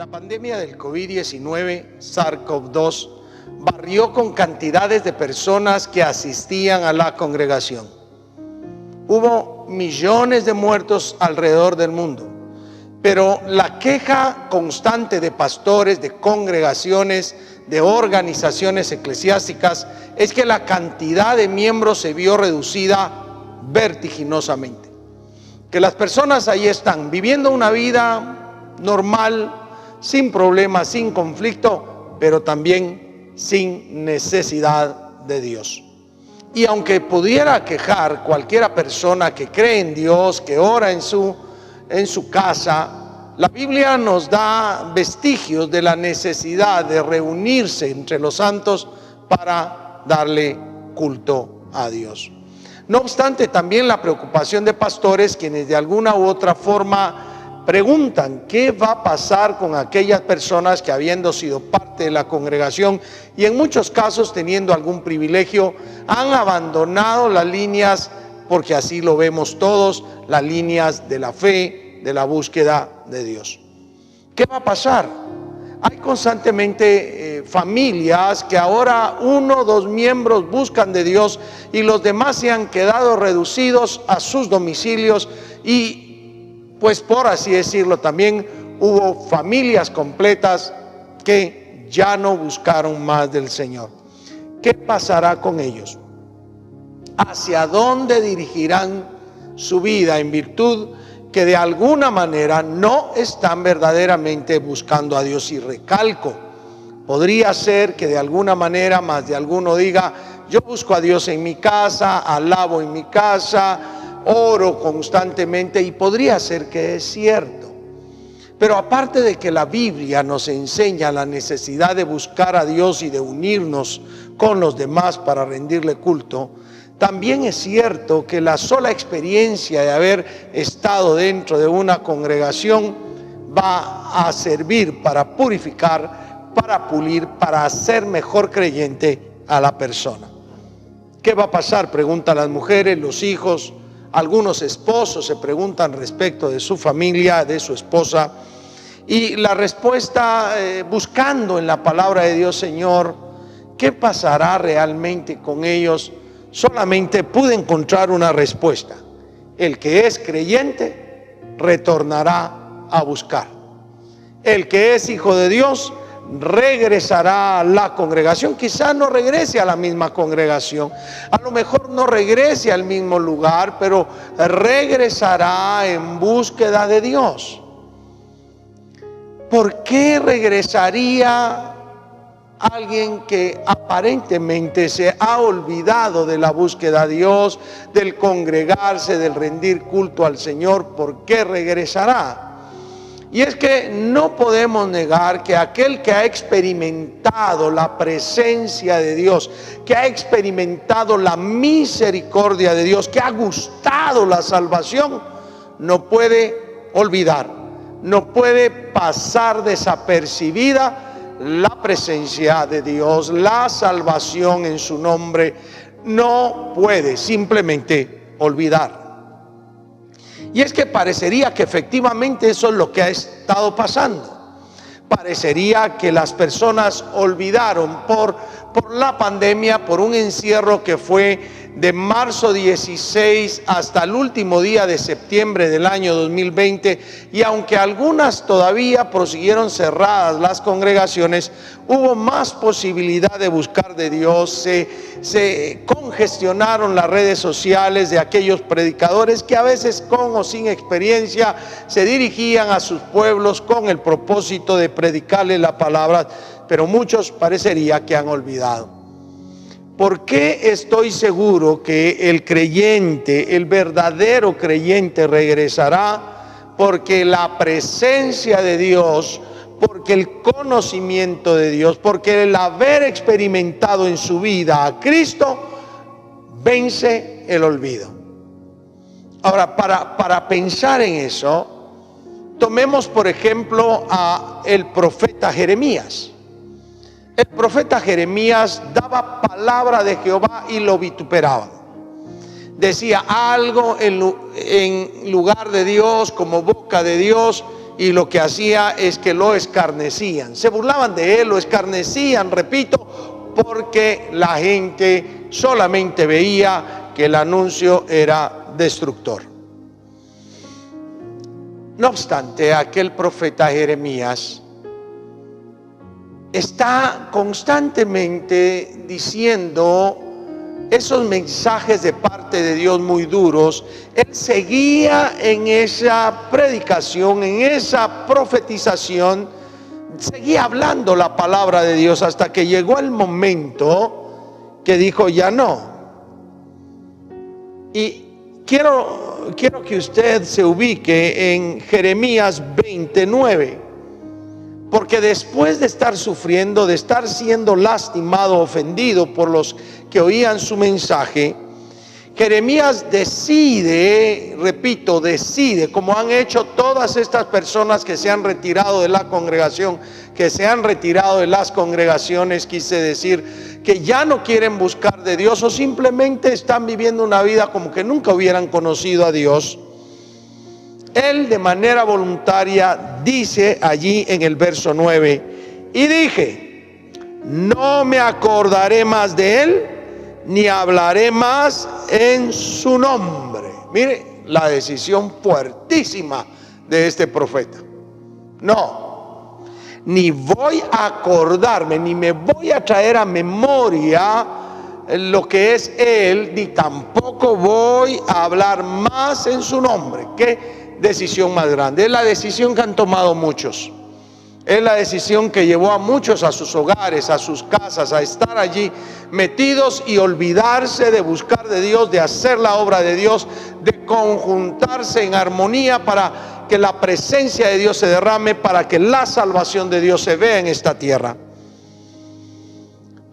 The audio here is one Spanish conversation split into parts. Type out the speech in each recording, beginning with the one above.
La pandemia del COVID-19, SARS-CoV-2, barrió con cantidades de personas que asistían a la congregación. Hubo millones de muertos alrededor del mundo, pero la queja constante de pastores, de congregaciones, de organizaciones eclesiásticas es que la cantidad de miembros se vio reducida vertiginosamente. Que las personas ahí están viviendo una vida normal, sin problemas, sin conflicto, pero también sin necesidad de Dios. Y aunque pudiera quejar cualquiera persona que cree en Dios, que ora en su casa, la Biblia nos da vestigios de la necesidad de reunirse entre los santos para darle culto a Dios. No obstante, también la preocupación de pastores, quienes de alguna u otra forma preguntan qué va a pasar con aquellas personas que, habiendo sido parte de la congregación y en muchos casos teniendo algún privilegio, han abandonado las líneas, porque así lo vemos todos, las líneas de la fe, de la búsqueda de Dios. ¿Qué va a pasar? Hay constantemente familias que ahora 1 o 2 miembros buscan de Dios y los demás se han quedado reducidos a sus domicilios y, pues por así decirlo, también hubo familias completas que ya no buscaron más del Señor. ¿Qué pasará con ellos? ¿Hacia dónde dirigirán su vida en virtud que de alguna manera no están verdaderamente buscando a Dios? Y recalco, podría ser que de alguna manera más de alguno diga: yo busco a Dios en mi casa, alabo en mi casa, oro constantemente, y podría ser que es cierto. Pero aparte de que la Biblia nos enseña la necesidad de buscar a Dios y de unirnos con los demás para rendirle culto, también es cierto que la sola experiencia de haber estado dentro de una congregación va a servir para purificar, para pulir, para hacer mejor creyente a la persona. ¿Qué va a pasar?, preguntan las mujeres, los hijos. Algunos esposos se preguntan respecto de su familia, de su esposa, y la respuesta, buscando en la palabra de Dios: Señor, ¿qué pasará realmente con ellos? Solamente pude encontrar una respuesta: el que es creyente retornará a buscar. El que es hijo de Dios regresará a la congregación. Quizás no regrese a la misma congregación, a lo mejor no regrese al mismo lugar, pero regresará en búsqueda de Dios. ¿Por qué regresaría alguien que aparentemente se ha olvidado de la búsqueda de Dios, del congregarse, del rendir culto al Señor? ¿Por qué regresará? Y es que no podemos negar que aquel que ha experimentado la presencia de Dios, que ha experimentado la misericordia de Dios, que ha gustado la salvación, no puede olvidar, no puede pasar desapercibida la presencia de Dios, la salvación en su nombre. No puede simplemente olvidar. Y es que parecería que efectivamente eso es lo que ha estado pasando. Parecería que las personas olvidaron por la pandemia, por un encierro que fue de marzo 16 hasta el último día de septiembre del año 2020, y aunque algunas todavía prosiguieron cerradas las congregaciones, hubo más posibilidad de buscar de Dios. Se congestionaron las redes sociales de aquellos predicadores que a veces, con o sin experiencia, se dirigían a sus pueblos con el propósito de predicarles la palabra, pero muchos parecería que han olvidado. ¿Por qué estoy seguro que el creyente, el verdadero creyente, regresará? Porque la presencia de Dios, porque el conocimiento de Dios, porque el haber experimentado en su vida a Cristo vence el olvido. Ahora, para pensar en eso, tomemos por ejemplo a el profeta Jeremías. El profeta Jeremías daba palabra de Jehová y lo vituperaban. Decía algo en lugar de Dios, como boca de Dios, y lo que hacía es que lo escarnecían. Se burlaban de él, lo escarnecían, repito, porque la gente solamente veía que el anuncio era destructor. No obstante, aquel profeta Jeremías está constantemente diciendo esos mensajes de parte de Dios muy duros. Él seguía en esa predicación, en esa profetización, seguía hablando la palabra de Dios hasta que llegó el momento que dijo ya no. Y quiero que usted se ubique en Jeremías 29. Porque después de estar sufriendo, de estar siendo lastimado, ofendido por los que oían su mensaje, Jeremías decide, repito, decide, como han hecho todas estas personas que se han retirado de la congregación, que se han retirado de las congregaciones, quise decir, que ya no quieren buscar de Dios o simplemente están viviendo una vida como que nunca hubieran conocido a Dios. Él de manera voluntaria dice allí en el verso 9, y dije, no me acordaré más de él, ni hablaré más en su nombre. Mire la decisión fuertísima de este profeta. No, ni voy a acordarme, ni me voy a traer a memoria lo que es él, ni tampoco voy a hablar más en su nombre. ¿Qué decisión más grande? Es la decisión que han tomado muchos. Es la decisión que llevó a muchos a sus hogares, a sus casas, a estar allí metidos y olvidarse de buscar de Dios, de hacer la obra de Dios, de conjuntarse en armonía para que la presencia de Dios se derrame, para que la salvación de Dios se vea en esta tierra.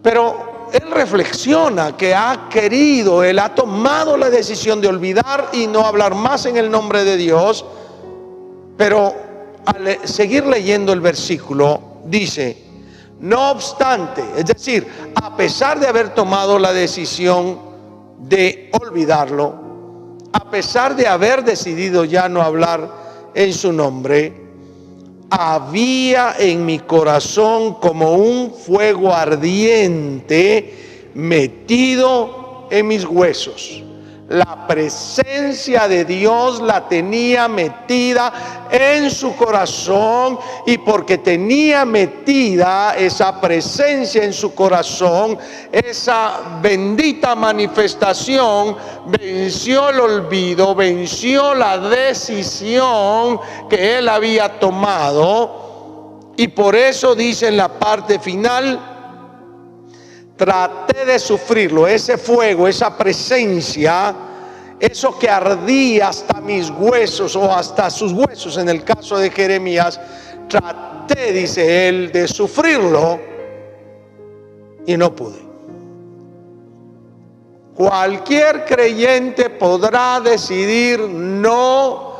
Pero él reflexiona que él ha tomado la decisión de olvidar y no hablar más en el nombre de Dios, pero al seguir leyendo el versículo dice, no obstante, es decir, a pesar de haber tomado la decisión de olvidarlo, a pesar de haber decidido ya no hablar en su nombre, había en mi corazón como un fuego ardiente metido en mis huesos. La presencia de Dios la tenía metida en su corazón, y porque tenía metida esa presencia en su corazón, esa bendita manifestación venció el olvido, venció la decisión que él había tomado, y por eso dice en la parte final, traté de sufrirlo, ese fuego, esa presencia, eso que ardía hasta mis huesos o hasta sus huesos en el caso de Jeremías. Traté, dice él, de sufrirlo y no pude. Cualquier creyente podrá decidir no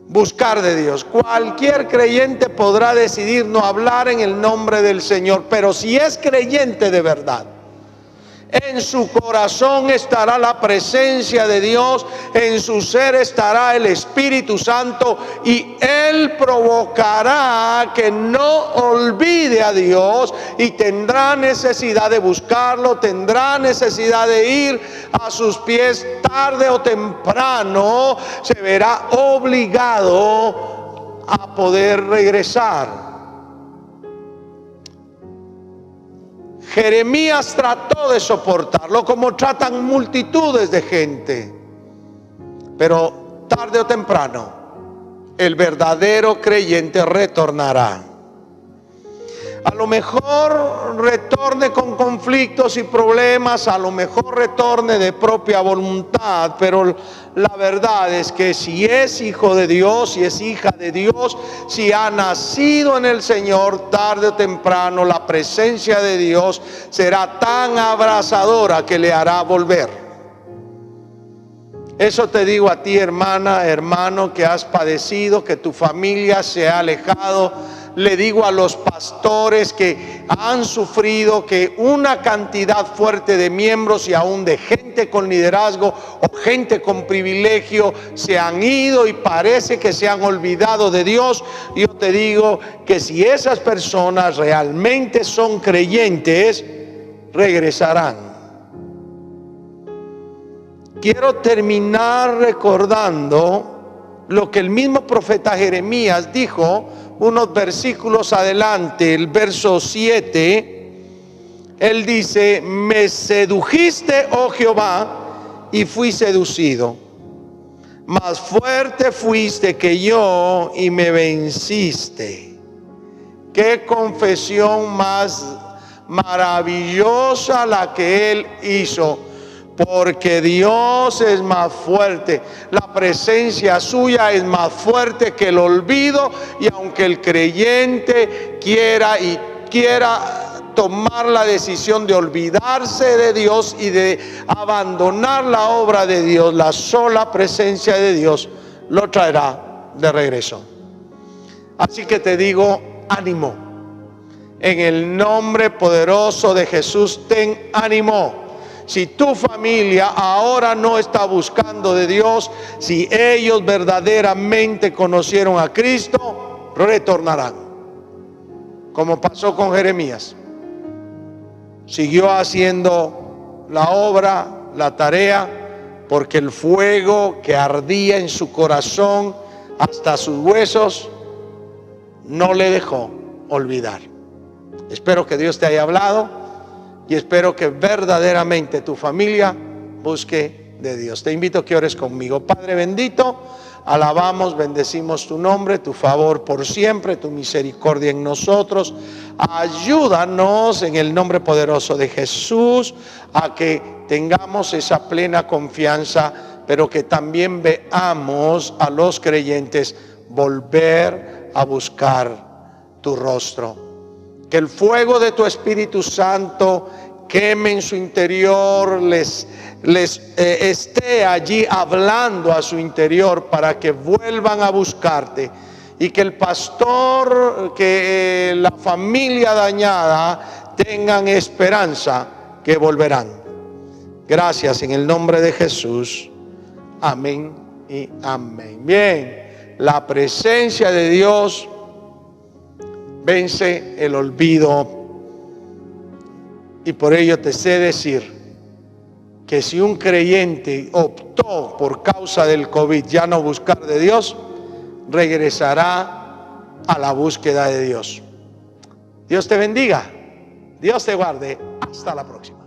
buscar de Dios. Cualquier creyente podrá decidir no hablar en el nombre del Señor, pero si es creyente de verdad, en su corazón estará la presencia de Dios, en su ser estará el Espíritu Santo, y Él provocará que no olvide a Dios, y tendrá necesidad de buscarlo, tendrá necesidad de ir a sus pies. Tarde o temprano se verá obligado a poder regresar. Jeremías trató de soportarlo como tratan multitudes de gente, pero tarde o temprano el verdadero creyente retornará. A lo mejor retorne con conflictos y problemas, a lo mejor retorne de propia voluntad, pero la verdad es que si es hijo de Dios, si es hija de Dios, si ha nacido en el Señor, tarde o temprano la presencia de Dios será tan abrasadora que le hará volver. Eso te digo a ti, hermana, hermano, que has padecido, que tu familia se ha alejado. le digo a los pastores que han sufrido que una cantidad fuerte de miembros y aún de gente con liderazgo o gente con privilegio se han ido y parece que se han olvidado de Dios. Yo te digo que si esas personas realmente son creyentes, regresarán. Quiero terminar recordando lo que el mismo profeta Jeremías dijo unos versículos adelante, el verso 7. Él dice: me sedujiste, oh Jehová, y fui seducido. Más fuerte fuiste que yo y me venciste. Qué confesión más maravillosa la que él hizo. Porque Dios es más fuerte, la presencia suya es más fuerte que el olvido. Y aunque el creyente quiera tomar la decisión de olvidarse de Dios y de abandonar la obra de Dios, la sola presencia de Dios lo traerá de regreso. Así que te digo, ánimo. En el nombre poderoso de Jesús, ten ánimo. Si tu familia ahora no está buscando de Dios, si ellos verdaderamente conocieron a Cristo, retornarán. Como pasó con Jeremías. Siguió haciendo la obra, la tarea, porque el fuego que ardía en su corazón hasta sus huesos no le dejó olvidar. Espero que Dios te haya hablado. Y espero que verdaderamente tu familia busque de Dios. Te invito a que ores conmigo. Padre bendito, alabamos, bendecimos tu nombre, tu favor por siempre, tu misericordia en nosotros. Ayúdanos en el nombre poderoso de Jesús a que tengamos esa plena confianza, pero que también veamos a los creyentes volver a buscar tu rostro. Que el fuego de tu Espíritu Santo queme en su interior, les esté allí hablando a su interior para que vuelvan a buscarte. Y que el pastor, que la familia dañada tengan esperanza que volverán. Gracias en el nombre de Jesús. Amén y amén. Bien, la presencia de Dios vence el olvido, y por ello te sé decir que si un creyente optó por causa del COVID ya no buscar de Dios, regresará a la búsqueda de Dios. Dios te bendiga, Dios te guarde, hasta la próxima.